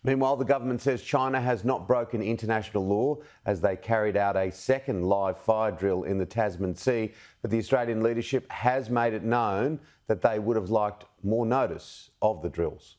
Meanwhile, the government says China has not broken international law as they carried out a second live fire drill in the Tasman Sea, but the Australian leadership has made it known that they would have liked more notice of the drills.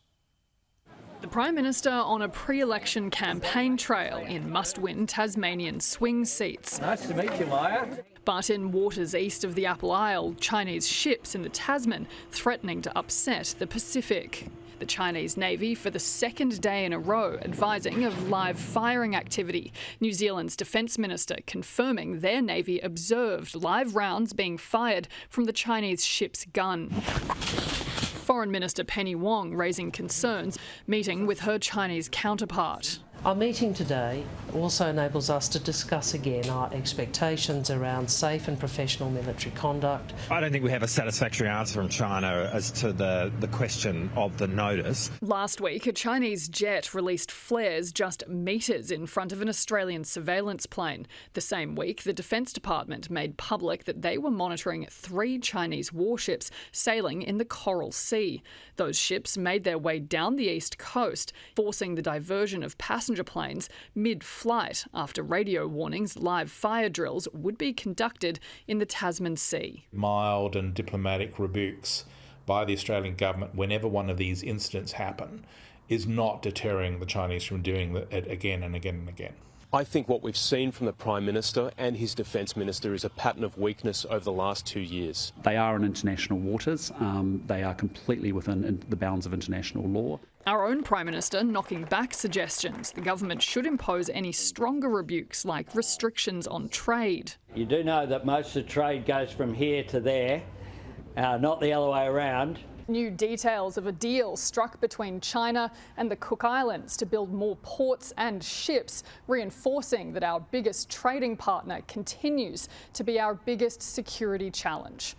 The Prime Minister on a pre-election campaign trail in must-win Tasmanian swing seats. Nice to meet you, Maya. But in waters east of the Apple Isle, Chinese ships in the Tasman threatening to upset the Pacific. The Chinese Navy, for the second day in a row, advising of live firing activity. New Zealand's Defence Minister confirming their Navy observed live rounds being fired from the Chinese ship's gun. Foreign Minister Penny Wong raising concerns, meeting with her Chinese counterpart. Our meeting today also enables us to discuss again our expectations around safe and professional military conduct. I don't think we have a satisfactory answer from China as to the question of the notice. Last week, a Chinese jet released flares just metres in front of an Australian surveillance plane. The same week, the Defence Department made public that they were monitoring 3 Chinese warships sailing in the Coral Sea. Those ships made their way down the east coast, forcing the diversion of passenger planes mid-flight after radio warnings live fire drills would be conducted in the Tasman Sea. Mild and diplomatic rebukes by the Australian government whenever one of these incidents happen is not deterring the Chinese from doing it again and again and again. I think what we've seen from the Prime Minister and his Defence Minister is a pattern of weakness over the last 2 years. They are in international waters. They are completely within the bounds of international law. Our own Prime Minister knocking back suggestions the government should impose any stronger rebukes like restrictions on trade. You do know that most of the trade goes from here to there, not the other way around. New details of a deal struck between China and the Cook Islands to build more ports and ships, reinforcing that our biggest trading partner continues to be our biggest security challenge.